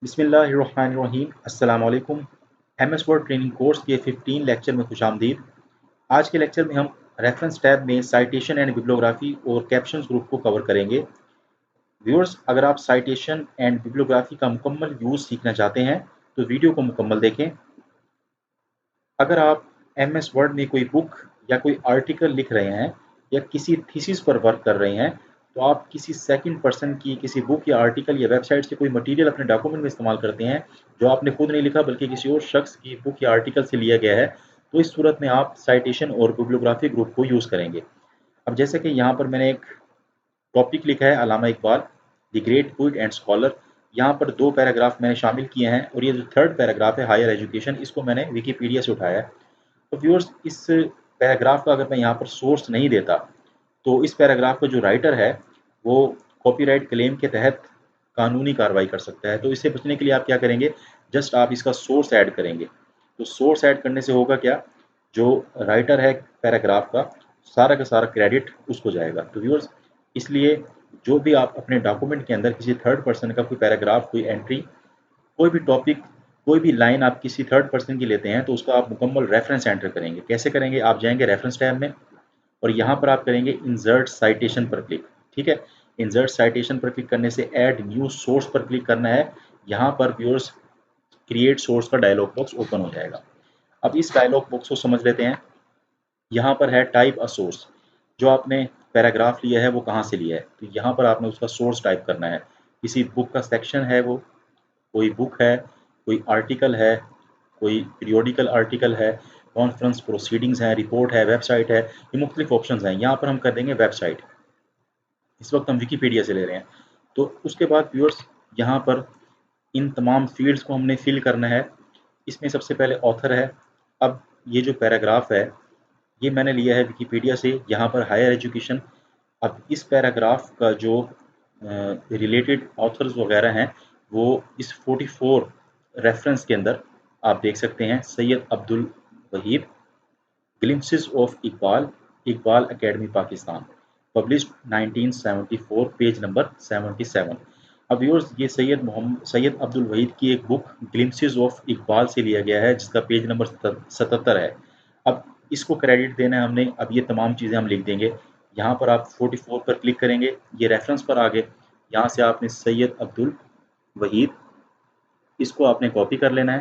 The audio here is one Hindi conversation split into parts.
बिस्मिल्लाहिर्रहमानिर्रहीम अस्सलाम वालेकुम। एमएस वर्ड ट्रेनिंग कोर्स के 15 लेक्चर में खुशामदीद। आज के लेक्चर में हम रेफरेंस टैब में साइटेशन एंड बिब्लियोग्राफी और कैप्शंस ग्रुप को कवर करेंगे। व्यूअर्स, अगर आप साइटेशन एंड बिब्लियोग्राफी का मुकम्मल यूज़ सीखना चाहते हैं तो वीडियो को मुकम्मल देखें। अगर आप एमएस वर्ड में कोई बुक या कोई आर्टिकल लिख रहे हैं या किसी थीसिस पर वर्क कर रहे हैं तो आप किसी सेकंड पर्सन की किसी बुक या आर्टिकल या वेबसाइट से कोई मटेरियल अपने डॉक्यूमेंट में इस्तेमाल करते हैं जो आपने खुद नहीं लिखा बल्कि किसी और शख्स की बुक या आर्टिकल से लिया गया है, तो इस सूरत में आप साइटेशन और बिब्लियोग्राफी ग्रुप को यूज़ करेंगे। अब जैसे कि यहाँ पर मैंने एक टॉपिक लिखा है Allama Iqbal the great poet and scholar. यहाँ पर 2 पैराग्राफ मैंने शामिल किए हैं और ये जो थर्ड पैराग्राफ है हायर एजुकेशन, इसको मैंने विकिपीडिया से उठाया है। तो व्यूअर्स, इस पैराग्राफ का अगर मैं यहाँ पर सोर्स नहीं देता तो इस पैराग्राफ का जो राइटर है वो कॉपीराइट क्लेम के तहत कानूनी कार्रवाई कर सकता है। तो इससे बचने के लिए आप क्या करेंगे, जस्ट आप इसका सोर्स ऐड करेंगे। तो सोर्स ऐड करने से होगा क्या, जो राइटर है पैराग्राफ का सारा क्रेडिट उसको जाएगा। तो व्यूअर्स, इसलिए जो भी आप अपने डॉक्यूमेंट के अंदर किसी थर्ड पर्सन का कोई पैराग्राफ, कोई एंट्री, कोई भी टॉपिक, कोई भी लाइन आप किसी थर्ड पर्सन की लेते हैं तो उसका आप मुकम्मल रेफरेंस एंटर करेंगे। कैसे करेंगे, आप जाएंगे रेफरेंस टैब में और यहाँ पर आप करेंगे इंसर्ट साइटेशन पर क्लिक। ठीक है, इंसर्ट साइटेशन पर क्लिक करने से ऐड न्यू सोर्स पर क्लिक करना है। यहाँ पर व्यूअर्स क्रिएट सोर्स का डायलॉग बॉक्स ओपन हो जाएगा। अब इस डायलॉग बॉक्स को समझ लेते हैं। यहाँ पर है टाइप अ सोर्स, जो आपने पैराग्राफ लिया है वो कहाँ से लिया है, तो यहाँ पर आपने उसका सोर्स टाइप करना है। किसी बुक का सेक्शन है, वो कोई बुक है, कोई आर्टिकल है, कोई पीरियोडिकल आर्टिकल है, कॉन्फ्रेंस प्रोसीडिंग्स हैं, रिपोर्ट है, वेबसाइट है, ये मुख्तलिफ ऑप्शंस हैं। यहाँ पर हम कर देंगे वेबसाइट। इस वक्त हम विकिपीडिया से ले रहे हैं। तो उसके बाद व्यूअर्स, यहाँ पर इन तमाम फील्ड्स को हमने फिल करना है। इसमें सबसे पहले ऑथर है। अब ये जो पैराग्राफ है ये मैंने लिया है विकिपीडिया से, यहाँ पर हायर एजुकेशन। अब इस पैराग्राफ का जो रिलेटेड ऑथर्स वगैरह हैं वो इस 44 रेफरेंस के अंदर आप देख सकते हैं। Syed Abdul Waheed, glimpses of Iqbal, Iqbal academy Pakistan, published 1974, page number 77। अब व्यूअर्स, ये सैयद अब्दुल वहीद की एक बुक ग्लिम्पसेस ऑफ इकबाल से लिया गया है जिसका पेज नंबर 77 है। अब इसको क्रेडिट देना है हमने। अब ये तमाम चीज़ें हम लिख देंगे। यहाँ पर आप 44 पर क्लिक करेंगे, ये रेफरेंस पर आ गए। यहाँ से आपने सैयद अब्दुल वहीद, इसको आपने कॉपी कर लेना है,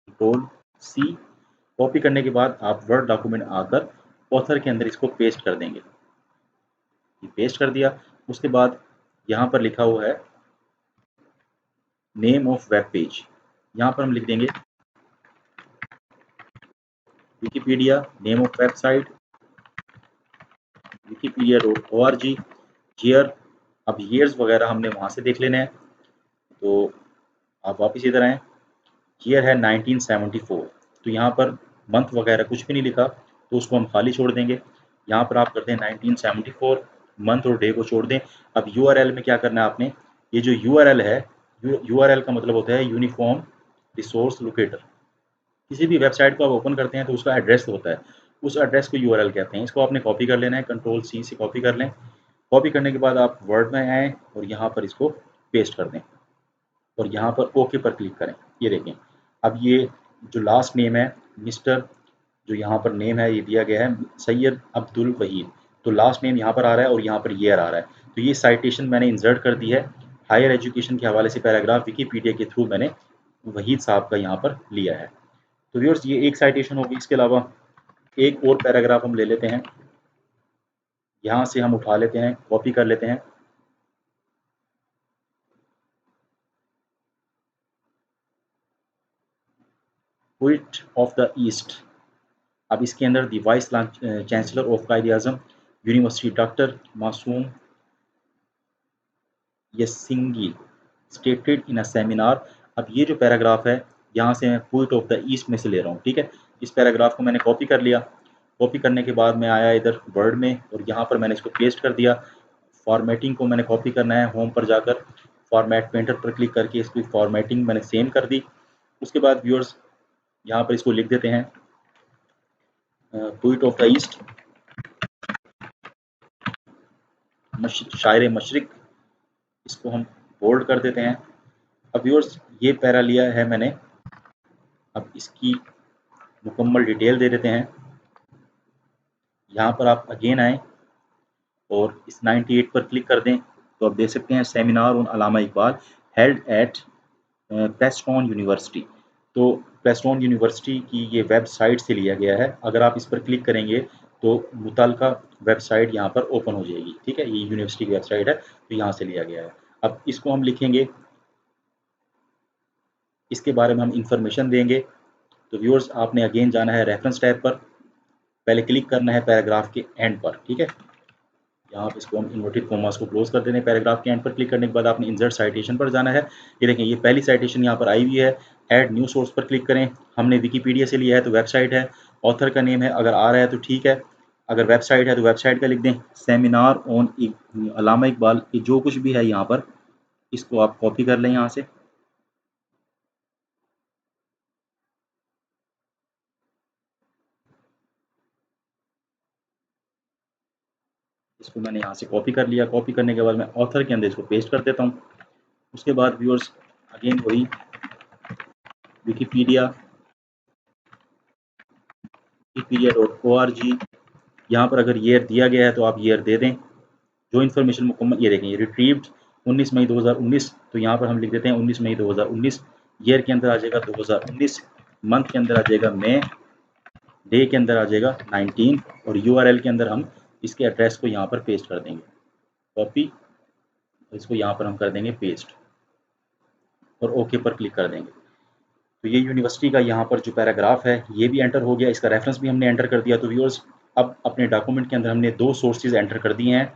कंट्रोल सी। कॉपी करने के बाद आप वर्ड डॉक्यूमेंट आकर ऑथर के अंदर इसको पेस्ट कर देंगे। ये पेस्ट कर दिया। उसके बाद यहाँ पर लिखा हुआ है नेम ऑफ वेब पेज, यहाँ पर हम लिख देंगे Wikipedia, name of website wikipedia.org, year. अब ईयर्स वगैरह हमने वहाँ से देख लेना है। तो आप वापस इधर आएँ। ईयर है 1974, तो यहाँ पर मंथ वगैरह कुछ भी नहीं लिखा तो उसको हम खाली छोड़ देंगे। यहाँ पर आप करते हैं 1974, मंथ और डे को छोड़ दें। अब यूआरएल में क्या करना है आपने, ये जो यूआरएल है, यूआरएल का मतलब होता है यूनिफॉर्म रिसोर्स लोकेटर। किसी भी वेबसाइट को आप ओपन करते हैं तो उसका एड्रेस होता है, उस एड्रेस को यूआरएल कहते हैं। इसको आपने कॉपी कर लेना है, कंट्रोल सी से कॉपी कर लें। कॉपी करने के बाद आप वर्ड में आएँ और यहाँ पर इसको पेस्ट कर दें और यहाँ पर ओके पर क्लिक करें। ये देखें, अब ये जो लास्ट नेम है मिस्टर, जो यहाँ पर नेम है ये दिया गया है सैयद अब्दुल वहीद, तो लास्ट नेम यहाँ पर आ रहा है और यहाँ पर ईयर आ रहा है। तो ये साइटेशन मैंने इंसर्ट कर दी है। हायर एजुकेशन के हवाले से पैराग्राफ विकिपीडिया के थ्रू मैंने वहीद साहब का यहाँ पर लिया है। तो व्यूअर्स, ये एक साइटेशन होगी। इसके अलावा एक और पैराग्राफ हम ले लेते हैं, यहाँ से हम उठा लेते हैं, कॉपी कर लेते हैं। Poet of the east. अब इसके अंदर the vice chancellor of Quaid Azam university doctor मासूम यसिंगी स्टेटेड इन अ सेमिनार। अब ये जो पैराग्राफ है यहाँ से मैं पोइट ऑफ द ईस्ट में से ले रहा हूँ। ठीक है, इस पैराग्राफ को मैंने कॉपी कर लिया। कॉपी करने के बाद मैं आया इधर वर्ड में और यहाँ पर मैंने इसको पेस्ट कर दिया। फॉर्मेटिंग को मैंने कॉपी करना है, होम पर जाकर फॉर्मेट पेंटर पर क्लिक करके इसकी फॉर्मेटिंग मैंने सेम कर दी। उसके बाद व्यूअर्स, यहाँ पर इसको लिख देते हैं पोइट ऑफ द ईस्ट, शायर मशरिक। इसको हम बोल्ड कर देते हैं। अब व्यूअर्स ये पैरा लिया है मैंने, अब इसकी मुकम्मल डिटेल दे देते हैं। यहाँ पर आप अगेन आएँ और इस 98 पर क्लिक कर दें तो आप देख सकते हैं seminar on Allama Iqbal held at Prestone university. तो प्रेस्टोन यूनिवर्सिटी की ये वेबसाइट से लिया गया है। अगर आप इस पर क्लिक करेंगे तो मुतलका वेबसाइट यहाँ पर ओपन हो जाएगी। ठीक है, ये यूनिवर्सिटी की वेबसाइट है, तो यहाँ से लिया गया है। अब इसको हम लिखेंगे, इसके बारे में हम इंफॉर्मेशन देंगे। तो व्यूअर्स आपने अगेन जाना है रेफरेंस टैब पर, पहले क्लिक करना है पैराग्राफ के एंड पर। ठीक है, यहाँ पे इसको हम इन्वर्टेड कॉमास को क्लोज कर देते हैं। पैराग्राफ के एंड पर क्लिक करने के बाद आपने इंसर्ट साइटेशन पर जाना है। ये देखें, ये पहली साइटेशन यहाँ पर आई हुई है। ऐड न्यू सोर्स पर क्लिक करें। हमने विकीपीडिया से लिया है तो वेबसाइट है, ऑथर का नेम है, अगर आ रहा है तो ठीक है, अगर वेबसाइट है तो वेबसाइट का लिख दें। सेमिनार ऑन अल्लामा इकबाल, ये जो कुछ भी है यहाँ पर, इसको आप कॉपी कर लें यहाँ से। इसको मैंने यहाँ से कॉपी कर लिया। कॉपी करने के बाद मैं ऑथर के अंदर इसको पेस्ट कर देता हूँ। उसके बाद व्यूअर्स अगेन वही विकीपीडिया wikipedia.org, यहाँ पर अगर ईयर दिया गया है तो आप ईयर दे दें। जो इन्फॉर्मेशन मुकम्मल, ये देखें, ये रिट्रीव्ड 19 मई 2019, तो यहाँ पर हम लिख देते हैं 19 मई 2019। ईयर के अंदर आ जाएगा 2019, मंथ के अंदर आ जाएगा मई, डे के अंदर आ जाएगा 19, और यूआरएल के अंदर हम इसके एड्रेस को यहाँ पर पेस्ट कर देंगे। कॉपी, इसको यहाँ पर हम कर देंगे पेस्ट और ओके पर क्लिक कर देंगे। तो ये यूनिवर्सिटी का यहाँ पर जो पैराग्राफ है ये भी एंटर हो गया, इसका रेफरेंस भी हमने एंटर कर दिया। तो व्यूअर्स अब अपने डॉक्यूमेंट के अंदर हमने 2 सोर्सेज एंटर कर दिए हैं।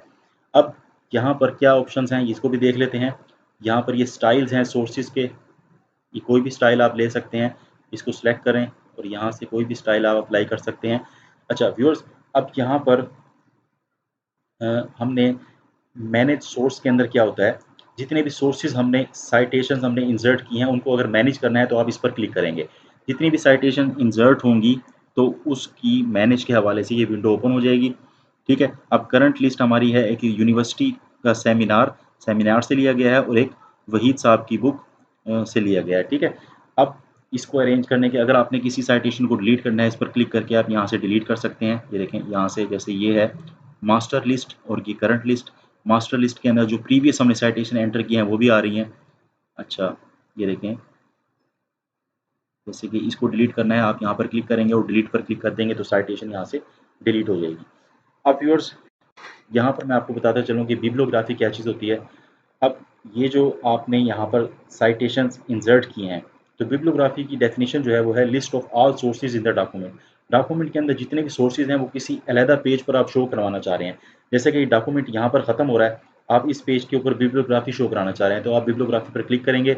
अब यहाँ पर क्या ऑप्शंस हैं इसको भी देख लेते हैं। यहाँ पर ये स्टाइल्स हैं सोर्सेज के, ये कोई भी स्टाइल आप ले सकते हैं। इसको सिलेक्ट करें और यहाँ से कोई भी स्टाइल आप अप्लाई कर सकते हैं। अच्छा व्यूअर्स, अब यहाँ पर हमने मैनेज सोर्स के अंदर क्या होता है, जितने भी सोर्सेज हमने साइटेशन हमने इंसर्ट की हैं उनको अगर मैनेज करना है तो आप इस पर क्लिक करेंगे। जितनी भी साइटेशन इंसर्ट होंगी तो उसकी मैनेज के हवाले से ये विंडो ओपन हो जाएगी। ठीक है, अब करंट लिस्ट हमारी है एक यूनिवर्सिटी का सेमिनार, सेमिनार से लिया गया है, और एक वहीद साहब की बुक से लिया गया है। ठीक है, अब इसको अरेंज करने के, अगर आपने किसी साइटेशन को डिलीट करना है इस पर क्लिक करके आप यहाँ से डिलीट कर सकते हैं। ये देखें यहाँ से, जैसे ये है मास्टर लिस्ट और ये करंट लिस्ट। मास्टर लिस्ट के अंदर जो प्रीवियस हमने साइटेशन एंटर किए हैं वो भी आ रही हैं। अच्छा ये देखें, जैसे कि इसको डिलीट करना है आप यहाँ पर क्लिक करेंगे और डिलीट पर क्लिक कर देंगे तो साइटेशन यहाँ से डिलीट हो जाएगी। अब व्यूअर्स यहाँ पर मैं आपको बताता चलूँ कि बिब्लियोग्राफी क्या चीज़ होती है। अब ये जो आपने यहाँ पर साइटेशंस इंसर्ट किए हैं, तो बिब्लियोग्राफी की डेफिनेशन जो है वो है list of all sources in the document. Document के अंदर जितने भी सोर्सेज हैं वो किसी अलहदा पेज पर आप शो करवाना चाह रहे हैं। जैसे कि डॉक्यूमेंट यहाँ पर ख़त्म हो रहा है, आप इस पेज के ऊपर बिब्लियोग्राफी शो कराना चाह रहे हैं, तो आप बिब्लियोग्राफी पर क्लिक करेंगे।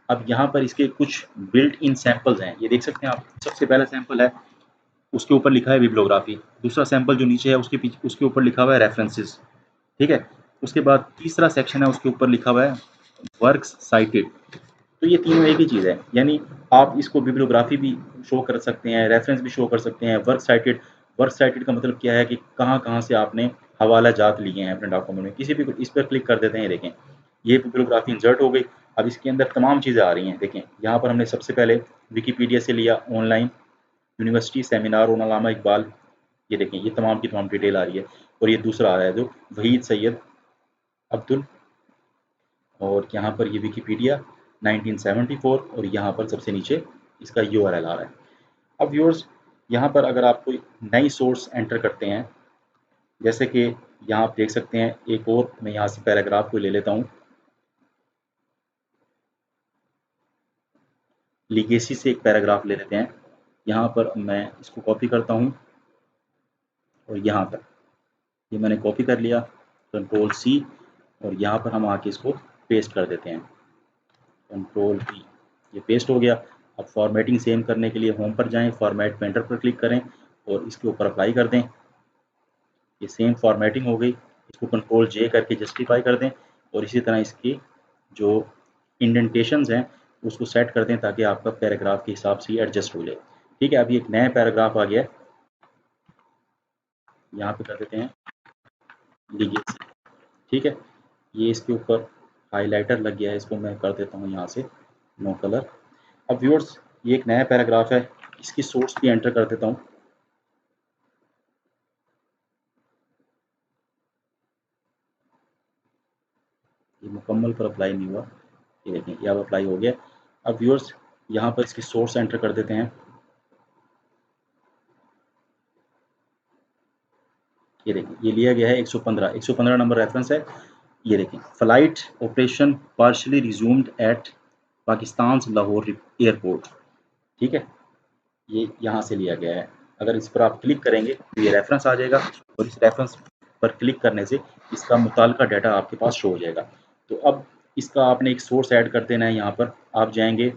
अब यहाँ पर इसके कुछ बिल्ट इन सैम्पल्स हैं, ये देख सकते हैं आप। सबसे पहला सैम्पल है, उसके ऊपर लिखा है बिब्लियोग्राफी। दूसरा सैम्पल जो नीचे है उसके पीछे, उसके ऊपर लिखा हुआ है रेफरेंसेस। ठीक है, उसके बाद तीसरा सेक्शन है, उसके ऊपर लिखा हुआ है वर्क्स साइटेड। तो ये तीनों एक ही चीज़ है, यानी आप इसको बिब्लियोग्राफी भी शो कर सकते हैं, रेफरेंस भी शो कर सकते हैं। वर्क साइटेड का मतलब क्या है कि कहाँ कहाँ से आपने हवाला जात लिए हैं अपने डॉक्यूमेंट में। किसी भी इस पर क्लिक कर देते हैं, देखें ये बिब्लियोग्राफी इंसर्ट हो गई। अब इसके अंदर तमाम चीज़ें आ रही हैं। देखें यहाँ पर हमने सबसे पहले विकीपीडिया से लिया, ऑनलाइन यूनिवर्सिटी सेमिनार ऑन अल्लामा इकबाल, ये देखें ये तमाम की तमाम डिटेल आ रही है। और ये दूसरा आ रहा है जो वहीद सैयद अब्दुल, और यहाँ पर ये विकीपीडिया 1974, और यहाँ पर सबसे नीचे इसका यूआरएल आ रहा है। अब व्यूअर्स यहाँ पर अगर आप कोई नई सोर्स एंटर करते हैं, जैसे कि यहाँ आप देख सकते हैं, एक और मैं यहाँ से पैराग्राफ को ले लेता हूँ। लीगेसी से एक पैराग्राफ ले लेते हैं। यहाँ पर मैं इसको कॉपी करता हूँ और यहाँ पर ये मैंने कॉपी कर लिया, कंट्रोल सी, और यहाँ पर हम आके इसको पेस्ट कर देते हैं, कंट्रोल पी, ये पेस्ट हो गया। अब फॉर्मेटिंग सेम करने के लिए होम पर जाएं, फॉर्मेट पेंटर पर क्लिक करें और इसके ऊपर अप्लाई कर दें। ये सेम फॉर्मेटिंग हो गई। इसको कंट्रोल जे करके जस्टिफाई कर दें और इसी तरह इसकी जो इंडेंटेशंस हैं उसको सेट कर दें ताकि आपका पैराग्राफ के हिसाब से एडजस्ट हो जाए। ठीक है, अभी एक नया पैराग्राफ आ गया है, यहाँ पे कर देते हैं लीगेसी। ठीक है, ये इसके ऊपर हाइलाइटर लग गया है, इसको मैं कर देता हूँ यहाँ से नो कलर। अब व्यूअर्स ये एक नया पैराग्राफ है, इसकी सोर्स भी एंटर कर देता हूँ। ये मुकम्मल पर अप्लाई नहीं हुआ, ये देखें ये अब अप्लाई हो गया। अब व्यूअर्स यहाँ पर इसकी सोर्स एंटर कर देते हैं। ये देखें ये लिया गया है 115 नंबर रेफरेंस है। ये देखें flight operation partially resumed at Pakistan Lahore airport. ठीक है, ये यहाँ से लिया गया है। अगर इस पर आप क्लिक करेंगे तो ये रेफरेंस आ जाएगा और इस रेफरेंस पर क्लिक करने से इसका मुताल्लिका डाटा आपके पास शो हो जाएगा। तो अब इसका आपने एक सोर्स ऐड कर देना है। यहाँ पर आप जाएंगे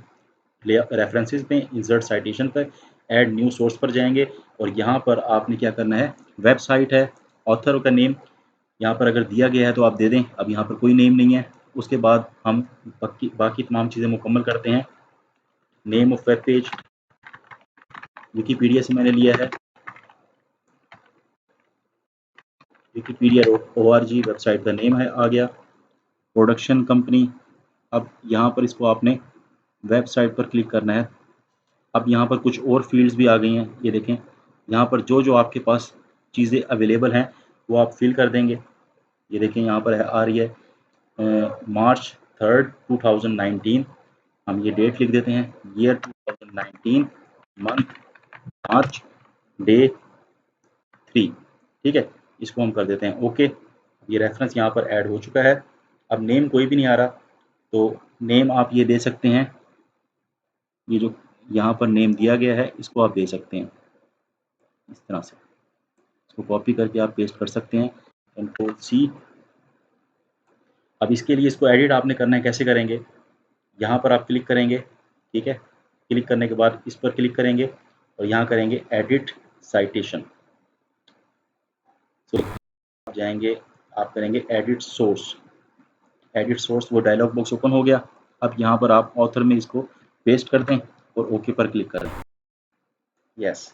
रेफरेंसेस में, इंसर्ट साइटेशन पर, ऐड न्यू सोर्स पर जाएंगे और यहाँ पर आपने क्या करना है, वेबसाइट है, ऑथर का नेम यहाँ पर अगर दिया गया है तो आप दे दें। अब यहाँ पर कोई नेम नहीं है। उसके बाद हम बाकी तमाम चीज़ें मुकम्मल करते हैं। Name of web page Wikipedia से मैंने लिया है, wikipedia.org वेबसाइट का नेम है, आ गया। प्रोडक्शन कंपनी, अब यहाँ पर इसको आपने वेबसाइट पर क्लिक करना है। अब यहाँ पर कुछ और फील्ड्स भी आ गई हैं, ये देखें यहाँ पर जो जो आपके पास चीज़ें अवेलेबल हैं वो आप फिल कर देंगे। ये देखें यहाँ पर आ रही है मार्च 3, 2019। हम ये डेट लिख देते हैं, ईयर 2019, मंथ मार्च, डे 3। ठीक है, इसको हम कर देते हैं ओके। ये रेफरेंस यहाँ पर ऐड हो चुका है। अब नेम कोई भी नहीं आ रहा, तो नेम आप ये दे सकते हैं, ये जो यहाँ पर नेम दिया गया है इसको आप दे सकते हैं इस तरह से। इसको कॉपी करके आप पेस्ट कर सकते हैं, कंट्रोल सी। अब इसके लिए इसको एडिट आपने करना है, कैसे करेंगे, यहाँ पर आप क्लिक करेंगे। ठीक है, क्लिक करने के बाद इस पर क्लिक करेंगे और यहाँ करेंगे एडिट साइटेशन। तो आप जाएंगे, आप करेंगे एडिट सोर्स। एडिट सोर्स, वो डायलॉग बॉक्स ओपन हो गया। अब यहाँ पर आप ऑथर में इसको पेस्ट कर दें और ओके पर क्लिक करें। यस,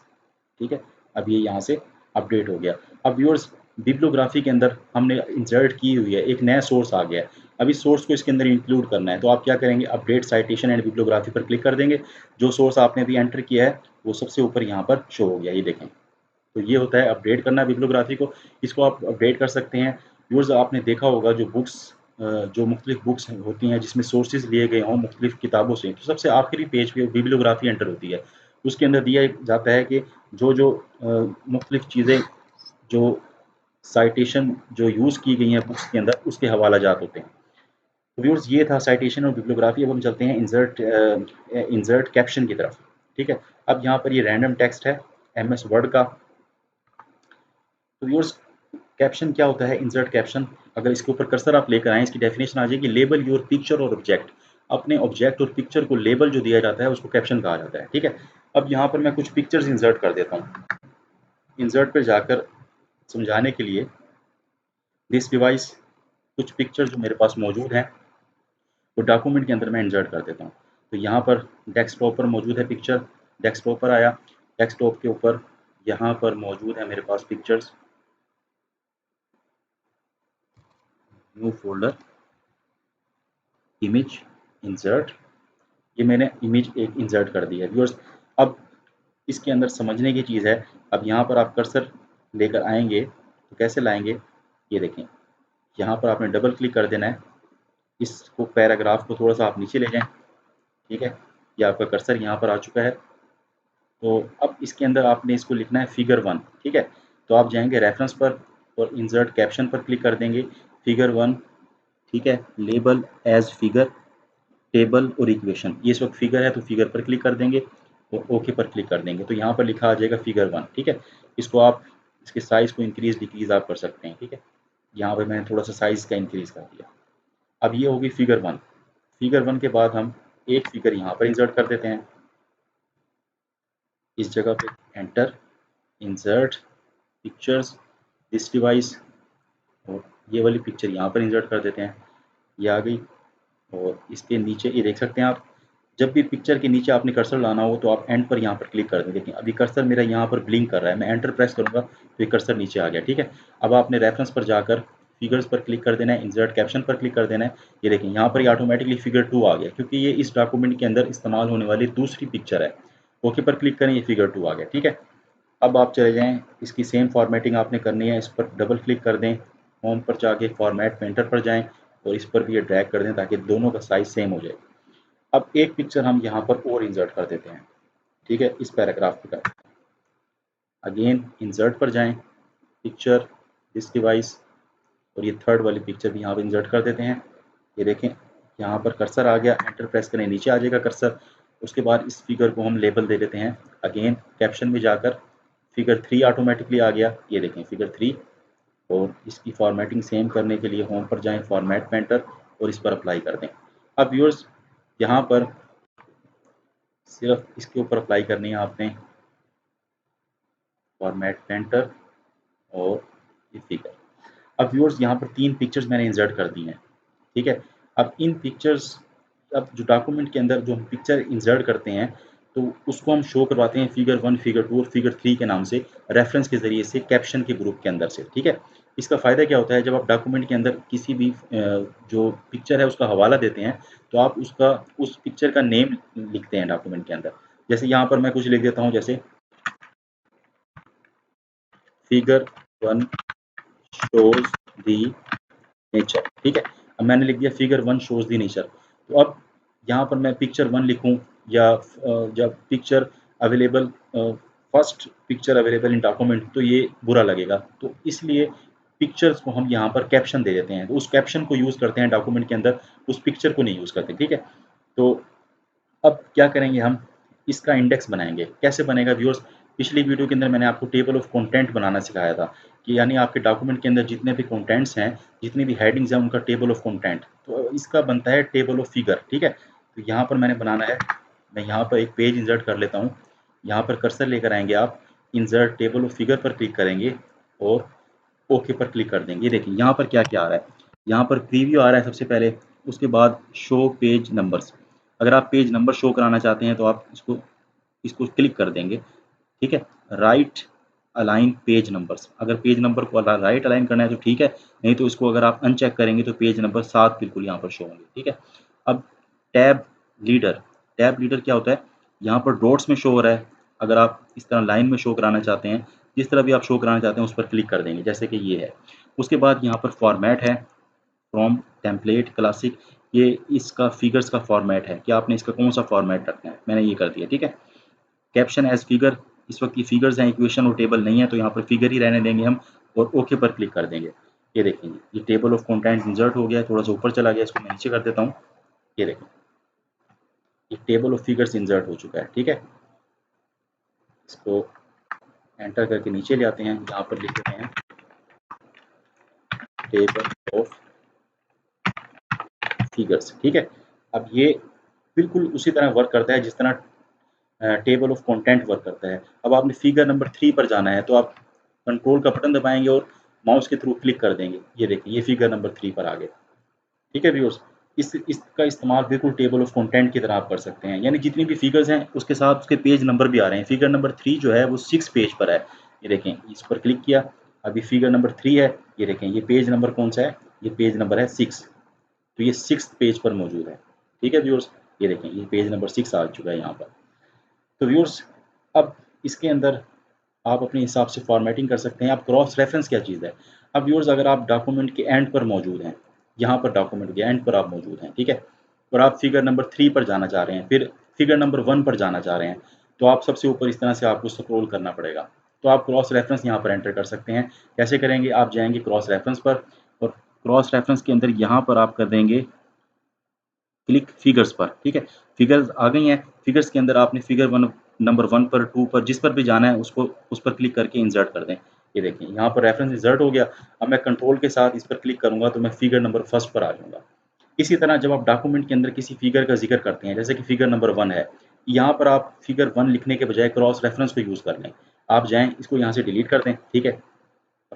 ठीक है, अब ये यहाँ से अपडेट हो गया। अब व्यूअर्स बिब्लियोग्राफी के अंदर हमने इंसर्ट की हुई है, एक नया सोर्स आ गया है। अब इस सोर्स को इसके अंदर इंक्लूड करना है, तो आप क्या करेंगे, अपडेट साइटेशन एंड बिब्लियोग्राफी पर क्लिक कर देंगे। जो सोर्स आपने अभी एंटर किया है वो सबसे ऊपर यहाँ पर शो हो गया, ये देखें। तो ये होता है अपडेट करना बिब्लियोग्राफी को। इसको आप अपडेट कर सकते हैं। व्यूअर्स आपने देखा होगा जो बुक्स जो मुख्तलिफ बुक्स होती हैं जिसमें सोर्सेज लिए गए हों मुख्तलिफ किताबों से, तो सबसे आखिरी पेज पे बिब्लियोग्राफी एंटर होती है। उसके अंदर दिया जाता है कि जो जो मुख्तलिफ चीज़ें जो साइटेशन जो यूज़ की गई हैं बुक्स के अंदर उसके हवाला जात होते हैं। तो व्यूअर्स ये था साइटेशन और बिब्लियोग्राफी। अब हम चलते हैं इंसर्ट कैप्शन की तरफ। ठीक है, अब यहाँ पर ये रैंडम टेक्स्ट है MS वर्ड का। तो व्यूअर्स कैप्शन क्या होता है, इंसर्ट कैप्शन, अगर इसके ऊपर कर्सर आप लेकर आएँ इसकी डेफिनेशन आ जाएगी, लेबल योर पिक्चर और ऑब्जेक्ट। अपने ऑब्जेक्ट और पिक्चर को लेबल जो दिया जाता है उसको कैप्शन कहा जाता है। ठीक है, अब यहाँ पर मैं कुछ पिक्चर्स इंसर्ट कर देता हूँ। इंसर्ट पर जाकर समझाने के लिए दिस डिवाइस, कुछ पिक्चर जो मेरे पास मौजूद हैं वो डॉक्यूमेंट के अंदर मैं इंसर्ट कर देता हूँ। तो यहाँ पर डेस्कटॉप पर मौजूद है पिक्चर, डेस्कटॉप पर आया, डेस्कटॉप के ऊपर यहाँ पर मौजूद है मेरे पास pictures, new folder, image, insert. ये मैंने इमेज एक इंसर्ट कर दी है व्यूअर्स। अब इसके अंदर समझने की चीज़ है, अब यहाँ पर आप कर्सर लेकर आएंगे तो कैसे लाएंगे, ये देखें यहाँ पर आपने डबल क्लिक कर देना है, इसको पैराग्राफ को थोड़ा सा आप नीचे ले जाएं। ठीक है, ये आपका कर्सर यहाँ पर आ चुका है। तो अब इसके अंदर आपने इसको लिखना है फिगर 1। ठीक है, तो आप जाएंगे रेफरेंस पर और इंसर्ट कैप्शन पर क्लिक कर देंगे, फिगर 1। ठीक है, लेबल एज फिगर, टेबल और इक्वेशन, ये इस वक्त फिगर है तो फिगर पर क्लिक कर देंगे और ओके पर क्लिक कर देंगे, तो यहाँ पर लिखा आ जाएगा फिगर 1। ठीक है, इसको आप इसके साइज़ को इंक्रीज डिक्रीज आप कर सकते हैं। ठीक है, यहाँ पर मैंने थोड़ा सा साइज़ का इंक्रीज कर दिया। अब ये होगी फिगर 1। फिगर 1 के बाद हम एक फिगर यहाँ पर इंसर्ट कर देते हैं, इस जगह पे enter, insert pictures, this device, और ये वाली पिक्चर यहाँ पर इंसर्ट कर देते हैं, ये आ गई। और इसके नीचे ये देख सकते हैं आप, जब भी पिक्चर के नीचे आपने कर्सर लाना हो तो आप एंड पर यहाँ पर क्लिक कर दें। देखिए अभी कर्सर मेरा यहाँ पर ब्लिंक कर रहा है, मैं एंटर प्रेस करूँगा तो ये कर्सर नीचे आ गया। ठीक है, अब आपने रेफरेंस पर जाकर फिगर्स पर क्लिक कर देना है, इंसर्ट कैप्शन पर क्लिक कर देना है। ये देखें यहाँ पर ये ऑटोमेटिकली फिगर 2 आ गया, क्योंकि ये इस डॉक्यूमेंट के अंदर इस्तेमाल होने वाली दूसरी पिक्चर है। ओके पर क्लिक करें, ये फिगर 2 आ गया। ठीक है, अब आप चले जाएँ, इसकी सेम फॉर्मेटिंग आपने करनी है। इस पर डबल क्लिक कर दें, होम पर जाके फॉर्मेट पेंटर पर जाएँ और इस पर भी ये ड्रैग कर दें ताकि दोनों का साइज़ सेम हो जाए। अब एक पिक्चर हम यहाँ पर और इंसर्ट कर देते हैं। ठीक है, इस पैराग्राफ पर अगेन इंसर्ट पर जाएँ, पिक्चर, दिस डिवाइस, और ये थर्ड वाली पिक्चर भी यहाँ पर इंसर्ट कर देते हैं। ये देखें यहाँ पर कर्सर आ गया, एंटर प्रेस करें, नीचे आ जाएगा कर्सर। उसके बाद इस फिगर को हम लेबल दे देते हैं। अगेन कैप्शन में जाकर फिगर 3 ऑटोमेटिकली आ गया। ये देखें फिगर 3, और इसकी फॉर्मेटिंग सेम करने के लिए होम पर जाएं, फॉर्मेट पेंटर, और इस पर अप्लाई कर दें। अब व्यूअर्स यहाँ पर सिर्फ इसके ऊपर अप्लाई करनी है आपने, फॉर्मेट पेंटर और ये फिगर। अब व्यूअर्स यहाँ पर 3 पिक्चर्स मैंने इंसर्ट कर दी हैं। ठीक है, अब इन पिक्चर्स, अब जो डॉक्यूमेंट के अंदर जो हम पिक्चर इंसर्ट करते हैं तो उसको हम शो करवाते हैं फिगर 1, फिगर 2 और फिगर 3 के नाम से, रेफरेंस के ज़रिए से, कैप्शन के ग्रुप के अंदर से। ठीक है, इसका फ़ायदा क्या होता है, जब आप डॉक्यूमेंट के अंदर किसी भी जो पिक्चर है उसका हवाला देते हैं तो आप उसका, उस पिक्चर का नेम लिखते हैं डॉक्यूमेंट के अंदर। जैसे यहाँ पर मैं कुछ लिख देता हूँ, जैसे फिगर 1 शोज दी नेचर। ठीक है, अब मैंने लिख दिया फिगर 1 शोज दी नेचर। तो अब यहाँ पर मैं पिक्चर 1 लिखूँ या जब picture available, first picture available in document, तो ये बुरा लगेगा। तो इसलिए पिक्चर्स को हम यहाँ पर कैप्शन दे देते हैं, तो उस कैप्शन को यूज़ करते हैं डॉक्यूमेंट के अंदर, उस पिक्चर को नहीं यूज़ करते। ठीक है, तो अब क्या करेंगे हम, इसका इंडेक्स बनाएंगे। कैसे बनेगा व्यूअर्स, पिछली वीडियो के अंदर मैंने आपको टेबल ऑफ कंटेंट बनाना सिखाया था कि यानी आपके डॉक्यूमेंट के अंदर जितने भी कंटेंट्स हैं, जितनी भी हेडिंग्स हैं, उनका टेबल ऑफ कंटेंट। तो इसका बनता है टेबल ऑफ फिगर। ठीक है, तो यहाँ पर मैंने बनाना है, मैं यहाँ पर एक पेज इंसर्ट कर लेता हूँ। यहाँ पर कर्सर लेकर आएंगे आप, इंसर्ट टेबल ऑफ फिगर पर क्लिक करेंगे और ओके पर क्लिक कर देंगे। देखिए यहाँ पर क्या क्या आ रहा है, यहाँ पर प्रीव्यू आ रहा है सबसे पहले, उसके बाद शो पेज नंबर्स। अगर आप पेज नंबर शो कराना चाहते हैं तो आप इसको इसको क्लिक कर देंगे। ठीक है, राइट अलाइन पेज नंबर्स, अगर पेज नंबर को राइट अलाइन करना है तो ठीक है, नहीं तो इसको अगर आप अनचेक करेंगे तो पेज नंबर 7 बिल्कुल यहाँ पर शो होंगे। ठीक है, अब टैब लीडर, टैब लीडर क्या होता है, यहाँ पर डॉट्स में शो हो रहा है। अगर आप इस तरह लाइन में शो कराना चाहते हैं, जिस तरह भी आप शो कराना चाहते हैं उस पर क्लिक कर देंगे, जैसे कि ये है। उसके बाद यहाँ पर फॉर्मेट है, फ्रॉम, टेम्पलेट, क्लासिक, ये इसका फिगर्स का फॉर्मेट है कि आपने इसका कौन सा फॉर्मेट रखना है, मैंने ये कर दिया। ठीक है, कैप्शन एज फिगर, इस वक्त की फिगर्स हैं, इक्वेशन और टेबल नहीं है तो यहाँ पर फिगर ही रहने देंगे हम, और ओके पर क्लिक कर देंगे। ये देखेंगे ये टेबल ऑफ कंटेंट इंसर्ट हो गया है, थोड़ा सा ऊपर चला गया, इसको मैं नीचे कर देता हूँ। ये देखें ये टेबल ऑफ फिगर्स इंसर्ट हो चुका है। ठीक है, इसको एंटर करके नीचे ले आते हैं, यहाँ पर लिख देते हैं टेबल ऑफ फिगर्स। ठीक है, अब ये बिल्कुल उसी तरह वर्क करता है जिस तरह टेबल ऑफ कंटेंट वर्क करता है। अब आपने फिगर नंबर 3 पर जाना है तो आप कंट्रोल का बटन दबाएंगे और माउस के थ्रू क्लिक कर देंगे। ये देखिए ये फिगर नंबर 3 पर आ गया। ठीक है व्यूअर्स, इसका इस्तेमाल बिल्कुल टेबल ऑफ कंटेंट की तरह आप कर सकते हैं, यानी जितनी भी फिगर्स हैं उसके साथ उसके पेज नंबर भी आ रहे हैं। फिगर नंबर 3 जो है वो 6 पेज पर है। ये देखें इस पर क्लिक किया, अभी फिगर नंबर 3 है। ये देखें ये पेज नंबर कौन सा है, ये पेज नंबर है 6, तो ये 6th पेज पर मौजूद है। ठीक है व्यूअर्स, ये देखें ये पेज नंबर 6 आ चुका है यहाँ पर। तो व्यूअर्स अब इसके अंदर आप अपने हिसाब से फॉर्मेटिंग कर सकते हैं। आप क्रॉस रेफरेंस क्या चीज़ है, अब व्यूअर्स अगर आप डॉक्यूमेंट के एंड पर मौजूद हैं, यहाँ पर डॉक्यूमेंट के एंड पर आप मौजूद हैं, ठीक है, और आप फिगर नंबर 3 पर जाना चाह रहे हैं, फिर फिगर नंबर 1 पर जाना चाह रहे हैं, तो आप सबसे ऊपर इस तरह से आपको स्क्रॉल करना पड़ेगा। तो आप क्रॉस रेफरेंस यहाँ पर एंटर कर सकते हैं। कैसे करेंगे, आप जाएंगे क्रॉस रेफरेंस पर और क्रॉस रेफरेंस के अंदर यहाँ पर आप कर देंगे क्लिक फिगर्स पर। ठीक है, फिगर्स आ गई हैं। फिगर्स के अंदर आपने फिगर 1 नंबर 1 पर, 2 पर, जिस पर भी जाना है उसको उस पर क्लिक करके इंसर्ट कर दें। ये देखिए यहाँ पर रेफरेंस इंसर्ट हो गया। अब मैं कंट्रोल के साथ इस पर क्लिक करूँगा तो मैं फिगर नंबर 1 पर आ जाऊँगा। इसी तरह जब आप डॉक्यूमेंट के अंदर किसी फिगर का ज़िक्र करते हैं, जैसे कि फिगर नंबर 1 है, यहाँ पर आप फिगर 1 लिखने के बजाय क्रॉस रेफरेंस को यूज़ कर लें। आप जाएँ इसको यहाँ से डिलीट कर दें। ठीक है,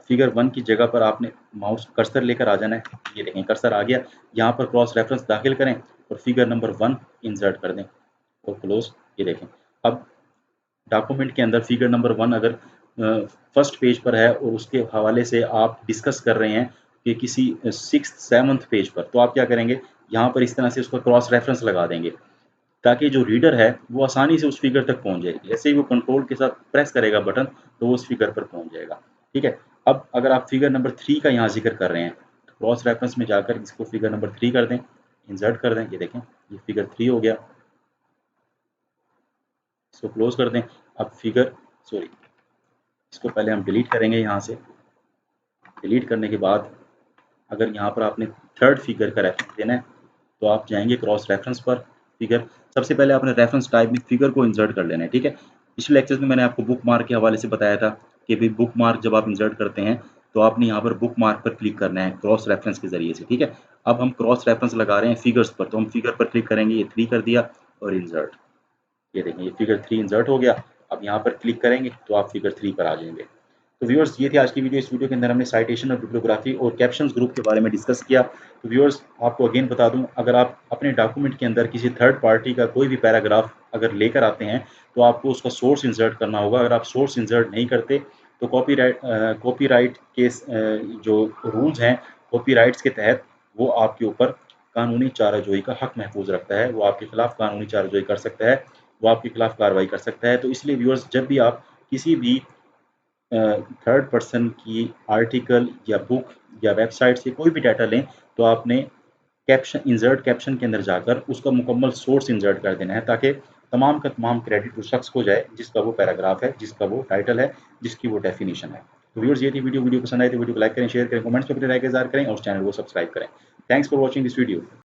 फिगर 1 की जगह पर आपने माउस कर्सर लेकर आ जाना है। ये देखें कर्सर आ गया, यहाँ पर क्रॉस रेफरेंस दाखिल करें और फिगर नंबर 1 इंसर्ट कर दें और क्लोज। ये देखें अब डॉक्यूमेंट के अंदर फिगर नंबर 1 अगर फर्स्ट पेज पर है और उसके हवाले से आप डिस्कस कर रहे हैं कि किसी 6th 7th पेज पर, तो आप क्या करेंगे, यहाँ पर इस तरह से उसका क्रॉस रेफरेंस लगा देंगे ताकि जो रीडर है वो आसानी से उस फिगर तक पहुँच जाए। जैसे ही वो कंट्रोल के साथ प्रेस करेगा बटन तो वो उस फिगर पर पहुँच जाएगा। ठीक है? अब अगर आप फिगर नंबर 3 का यहाँ ज़िक्र कर रहे हैं, तो क्रॉस रेफरेंस में जाकर इसको फिगर नंबर 3 कर दें, इंसर्ट कर दें। ये देखें, ये फिगर 3 हो गया। इसको क्लोज़ कर दें। अब सॉरी, इसको पहले हम डिलीट करेंगे यहाँ से। डिलीट करने के बाद अगर यहाँ पर आपने थर्ड फिगर का रेफरेंस देना है, तो आप जाएंगे क्रॉस रेफरेंस पर। फिगर सबसे पहले आपने रेफरेंस टाइप में फिगर को इंसर्ट कर लेना है। ठीक है? पिछले लेक्चर्स में मैंने आपको बुक मार्क के हवाले से बताया था कि भाई बुक मार्क जब आप इंसर्ट करते हैं तो आपने यहाँ पर बुक मार्क पर क्लिक करना है क्रॉस रेफरेंस के जरिए से। ठीक है? अब हम क्रॉस रेफरेंस लगा रहे हैं फिगर्स पर, तो हम फिगर पर क्लिक करेंगे, ये 3 कर दिया और इंसर्ट। ये देखें, ये फिगर 3 इंसर्ट हो गया। अब यहाँ पर क्लिक करेंगे तो आप फिगर 3 पर आ जाएंगे। तो व्यूअर्स, ये थी आज की वीडियो। इस वीडियो के अंदर हमने साइटेशन और बिब्लियोग्राफी और कैप्शंस ग्रुप के बारे में डिस्कस किया। तो व्यूअर्स, आपको अगेन बता दूं, अगर आप अपने डॉक्यूमेंट के अंदर किसी थर्ड पार्टी का कोई भी पैराग्राफ अगर लेकर आते हैं तो आपको उसका सोर्स इंसर्ट करना होगा। अगर आप सोर्स इंसर्ट नहीं करते तो कॉपीराइट के जो रूल्स हैं कॉपीराइट्स के तहत वो आपके ऊपर कानूनी चाराजोई का हक महफूज रखता है। वो आपके खिलाफ कानूनी चाराजोई कर सकता है, वो आपके खिलाफ कार्रवाई कर सकता है। तो इसलिए व्यूअर्स, जब भी आप किसी भी थर्ड पर्सन की आर्टिकल या बुक या वेबसाइट से कोई भी डाटा लें तो आपने इंसर्ट कैप्शन के अंदर जाकर उसका मुकम्मल सोर्स इंसर्ट कर देना है ताकि तमाम का तमाम क्रेडिट उस शख्स को जाए जिसका वो पैराग्राफ है, जिसका वो टाइटल है, जिसकी वो डेफिनेशन है। तो व्यूअर्स, ये थी वीडियो। वीडियो पसंद आए तो वीडियो को लाइक करें, शेयर करें, कमेंट्स में अपनी राय का इज़हार करें और चैनल को सब्सक्राइब करें। Thanks for watching this video.